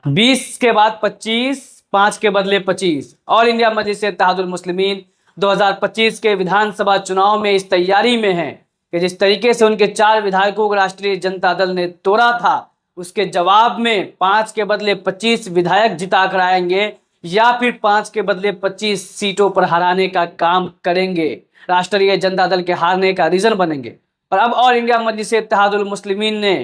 20 के बाद 25, 5 के बदले 25। ऑल इंडिया मजलिस इत्तेहादुल मुस्लिमीन 2025 के विधानसभा चुनाव में इस तैयारी में है कि जिस तरीके से उनके 4 विधायकों को राष्ट्रीय जनता दल ने तोड़ा था, उसके जवाब में 5 के बदले 25 विधायक जिता कर आएंगे या फिर 5 के बदले 25 सीटों पर हराने का काम करेंगे, राष्ट्रीय जनता दल के हारने का रीजन बनेंगे। और अब ऑल इंडिया मजलिस इत्तेहादुल मुस्लिमीन ने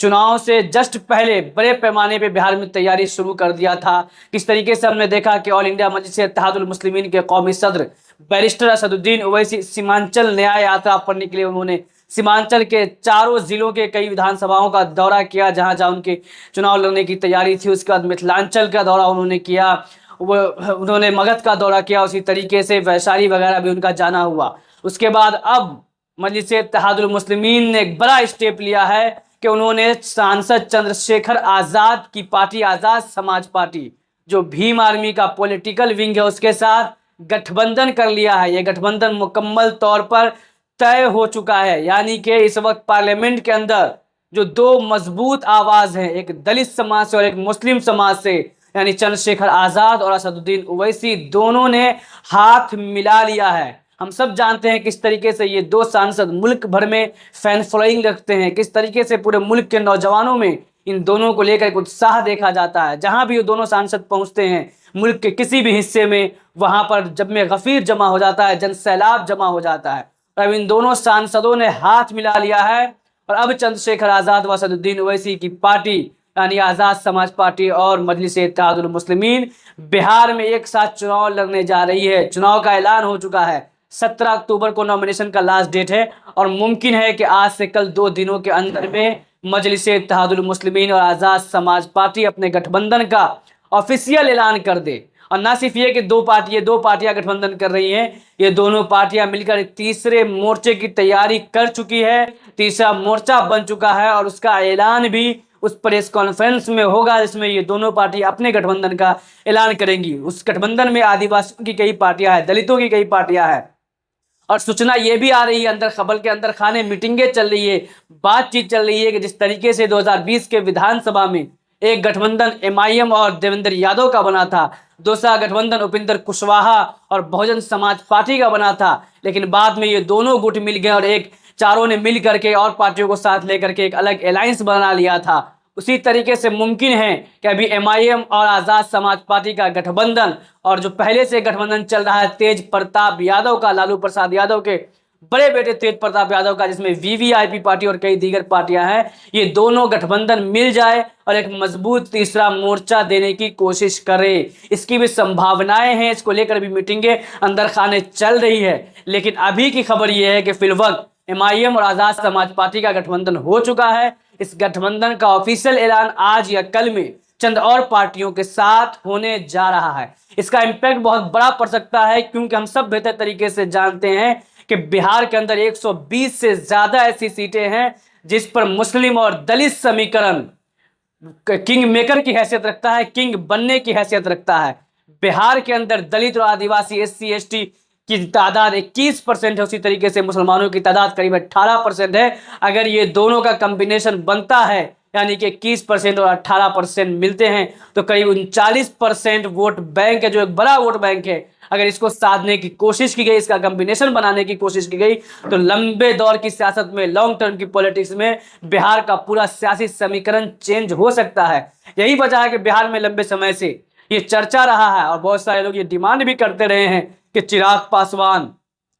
चुनाव से जस्ट पहले बड़े पैमाने पे बिहार में तैयारी शुरू कर दिया था। किस तरीके से हमने देखा कि ऑल इंडिया मजलिस इत्तेहादुल मुस्लिमीन के कौमी सदर बैरिस्टर असदुद्दीन ओवैसी सीमांचल न्याय यात्रा पर निकले। उन्होंने सीमांचल के चारों जिलों के कई विधानसभाओं का दौरा किया जहां जहां उनके चुनाव लड़ने की तैयारी थी। उसके बाद मिथिलांचल का दौरा उन्होंने किया, उन्होंने मगध का दौरा किया, उसी तरीके से वैशाली वगैरह भी उनका जाना हुआ। उसके बाद अब मजलिस इत्तेहादुल मुस्लिमीन ने एक बड़ा स्टेप लिया है कि उन्होंने सांसद चंद्रशेखर आज़ाद की पार्टी आज़ाद समाज पार्टी, जो भीम आर्मी का पॉलिटिकल विंग है, उसके साथ गठबंधन कर लिया है। ये गठबंधन मुकम्मल तौर पर तय हो चुका है, यानी कि इस वक्त पार्लियामेंट के अंदर जो 2 मजबूत आवाज हैं, एक दलित समाज से और एक मुस्लिम समाज से, यानी चंद्रशेखर आज़ाद और असदुद्दीन ओवैसी, दोनों ने हाथ मिला लिया है। हम सब जानते हैं किस तरीके से ये 2 सांसद मुल्क भर में फैन फॉलोइंग रखते हैं, किस तरीके से पूरे मुल्क के नौजवानों में इन दोनों को लेकर एक उत्साह देखा जाता है। जहां भी ये दोनों सांसद पहुंचते हैं मुल्क के किसी भी हिस्से में, वहां पर जब में गफीर जमा हो जाता है, जन सैलाब जमा हो जाता है। अब इन दोनों सांसदों ने हाथ मिला लिया है और अब चंद्रशेखर आज़ाद व असदुद्दीन ओवैसी की पार्टी यानी आज़ाद समाज पार्टी और मजलिस इत्तेहादुल मुस्लिमीन बिहार में एक साथ चुनाव लड़ने जा रही है। चुनाव का ऐलान हो चुका है। 17 अक्टूबर को नॉमिनेशन का लास्ट डेट है और मुमकिन है कि आज से कल 2 दिनों के अंदर में मजलिस इत्तेहादुल मुस्लिमीन और आज़ाद समाज पार्टी अपने गठबंधन का ऑफिशियल ऐलान कर दे। और ना सिर्फ ये कि 2 पार्टियां गठबंधन कर रही हैं, ये दोनों पार्टियां मिलकर तीसरे मोर्चे की तैयारी कर चुकी है। तीसरा मोर्चा बन चुका है और उसका ऐलान भी उस प्रेस कॉन्फ्रेंस में होगा जिसमें ये दोनों पार्टी अपने गठबंधन का ऐलान करेंगी। उस गठबंधन में आदिवासियों की कई पार्टियां हैं, दलितों की कई पार्टियां हैं और सूचना ये भी आ रही है, अंदर खबर के अंदर खाने मीटिंगें चल रही है, बातचीत चल रही है कि जिस तरीके से 2020 के विधानसभा में एक गठबंधन एमआईएम और देवेंद्र यादव का बना था, दूसरा गठबंधन उपेंद्र कुशवाहा और बहुजन समाज पार्टी का बना था, लेकिन बाद में ये दोनों गुट मिल गए और एक चारों ने मिल करके और पार्टियों को साथ लेकर के एक अलग अलायंस बना लिया था। उसी तरीके से मुमकिन है कि अभी एमआईएम और आज़ाद समाज पार्टी का गठबंधन और जो पहले से गठबंधन चल रहा है तेज प्रताप यादव का, लालू प्रसाद यादव के बड़े बेटे तेज प्रताप यादव का, जिसमें वीवीआईपी पार्टी और कई दीगर पार्टियां हैं, ये दोनों गठबंधन मिल जाए और एक मजबूत तीसरा मोर्चा देने की कोशिश करे। इसकी भी संभावनाएं हैं, इसको लेकर भी मीटिंगें अंदर खाने चल रही है। लेकिन अभी की खबर यह है कि फिलवक्त एमआईएम और आज़ाद समाज पार्टी का गठबंधन हो चुका है। इस गठबंधन का ऑफिशियल ऐलान आज या कल में चंद और पार्टियों के साथ होने जा रहा है। इसका इम्पैक्ट बहुत बड़ा पड़ सकता है क्योंकि हम सब बेहतर तरीके से जानते हैं कि बिहार के अंदर 120 से ज्यादा ऐसी सीटें हैं जिस पर मुस्लिम और दलित समीकरण किंग मेकर की हैसियत रखता है, किंग बनने की हैसियत रखता है। बिहार के अंदर दलित और आदिवासी एससी एसटी की तादाद 21% है, उसी तरीके से मुसलमानों की तादाद करीब 18% है। अगर ये दोनों का कॉम्बिनेशन बनता है यानी कि 21% और 18% मिलते हैं तो करीब 39% वोट बैंक है, जो एक बड़ा वोट बैंक है। अगर इसको साधने की कोशिश की गई, इसका कॉम्बिनेशन बनाने की कोशिश की गई तो लंबे दौर की सियासत में, लॉन्ग टर्म की पॉलिटिक्स में बिहार का पूरा सियासी समीकरण चेंज हो सकता है। यही वजह है कि बिहार में लंबे समय से ये चर्चा रहा है और बहुत सारे लोग ये डिमांड भी करते रहे हैं कि चिराग पासवान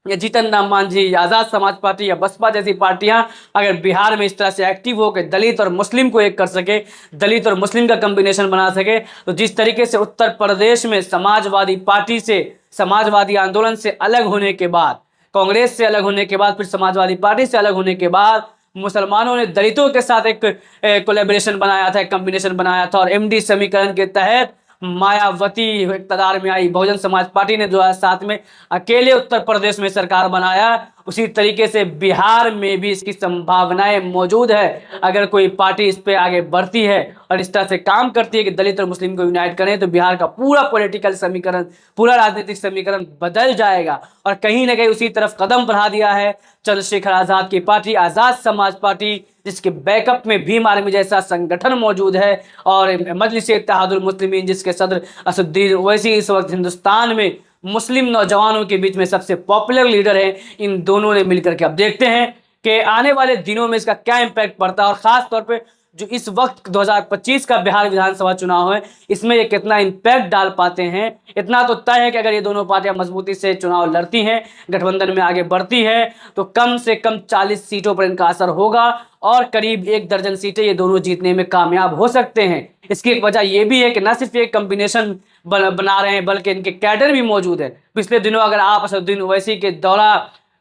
या जीतन राम मांझी या आज़ाद समाज पार्टी या बसपा जैसी पार्टियां अगर बिहार में इस तरह से एक्टिव हो के दलित और मुस्लिम को एक कर सके, दलित और मुस्लिम का कॉम्बिनेशन बना सके, तो जिस तरीके से उत्तर प्रदेश में समाजवादी पार्टी से, समाजवादी आंदोलन से अलग होने के बाद, कांग्रेस से अलग होने के बाद, फिर समाजवादी पार्टी से अलग होने के बाद मुसलमानों ने दलितों के साथ एक कोलैबोरेशन बनाया था, एक कॉम्बिनेशन बनाया था और एमडी समीकरण के तहत मायावती इक़्तिदार में आई। बहुजन समाज पार्टी ने 2007 में अकेले उत्तर प्रदेश में सरकार बनाया उसी तरीके से बिहार में भी इसकी संभावनाएं मौजूद है। अगर कोई पार्टी इस पे आगे बढ़ती है और इस तरह से काम करती है कि दलित और मुस्लिम को यूनाइट करें, तो बिहार का पूरा पॉलिटिकल समीकरण, पूरा राजनीतिक समीकरण बदल जाएगा। और कहीं ना कहीं उसी तरफ कदम बढ़ा दिया है चंद्रशेखर आजाद की पार्टी, आजाद समाज पार्टी, जिसके बैकअप में भीम आर्मी जैसा संगठन मौजूद है, और मजलिस-ए-इत्तेहादुल मुस्लिमीन जिसके सदर असदुद्दीन ओवैसी इस वक्त हिंदुस्तान में मुस्लिम नौजवानों के बीच में सबसे पॉपुलर लीडर हैं। इन दोनों ने मिलकर के अब देखते हैं कि आने वाले दिनों में इसका क्या इम्पैक्ट पड़ता है, और ख़ास तौर पे जो इस वक्त 2025 का बिहार विधानसभा चुनाव है, इसमें ये कितना इम्पैक्ट डाल पाते हैं। इतना तो तय है कि अगर ये दोनों पार्टियां मजबूती से चुनाव लड़ती हैं, गठबंधन में आगे बढ़ती है, तो कम से कम 40 सीटों पर इनका असर होगा और करीब 1 दर्जन सीटें ये दोनों जीतने में कामयाब हो सकते हैं। इसकी एक वजह यह भी है कि न सिर्फ एक कम्बिनेशन बना रहे हैं, बल्कि इनके कैडर भी मौजूद है। पिछले दिनों अगर आप असदुद्दीन ओवैसी के दौरा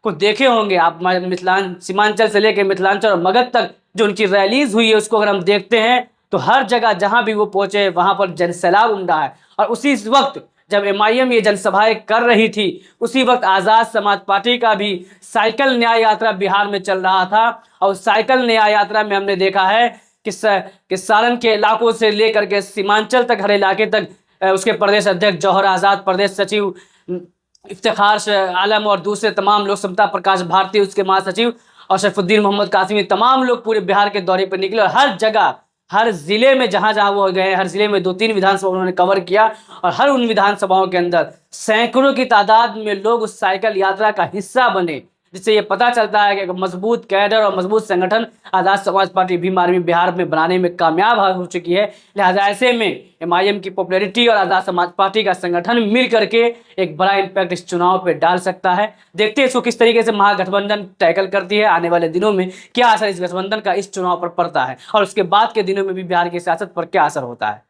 को देखे होंगे, आप सीमांचल से लेकर मिथिलांचल और मगध तक जो उनकी रैलीज हुई है, उसको अगर हम देखते हैं तो हर जगह जहां भी वो पहुंचे वहां पर जनसैलाब उमड़ा है। और उसी वक्त जब एमआईएम ये जनसभाएं कर रही थी, उसी वक्त आज़ाद समाज पार्टी का भी साइकिल न्याय यात्रा बिहार में चल रहा था। और साइकिल न्याय यात्रा में हमने देखा है कि सारण के इलाकों से लेकर के सीमांचल तक, हर इलाके तक उसके प्रदेश अध्यक्ष जौहर आज़ाद, प्रदेश सचिव इफ्तिखार आलम और दूसरे तमाम लोग, समता प्रकाश भारती उसके महासचिव और शरफुद्दीन मोहम्मद कासिमी, तमाम लोग पूरे बिहार के दौरे पर निकले। और हर जगह, हर जिले में जहां जहां वो गए, हर जिले में 2-3 विधानसभा उन्होंने कवर किया, और हर उन विधानसभाओं के अंदर सैकड़ों की तादाद में लोग उस साइकिल यात्रा का हिस्सा बने, जिससे ये पता चलता है कि मजबूत कैडर और मजबूत संगठन आज़ाद समाज पार्टी भीम आर्मी बिहार में बनाने में कामयाब हो चुकी है। लिहाजा ऐसे में एमआईएम की पॉपुलैरिटी और आज़ाद समाज पार्टी का संगठन मिल करके एक बड़ा इम्पैक्ट इस चुनाव पे डाल सकता है। देखते हैं इसको किस तरीके से महागठबंधन टैकल करती है। आने वाले दिनों में क्या असर इस गठबंधन का इस चुनाव पर पड़ता है, और उसके बाद के दिनों में भी बिहार की सियासत पर क्या असर होता है।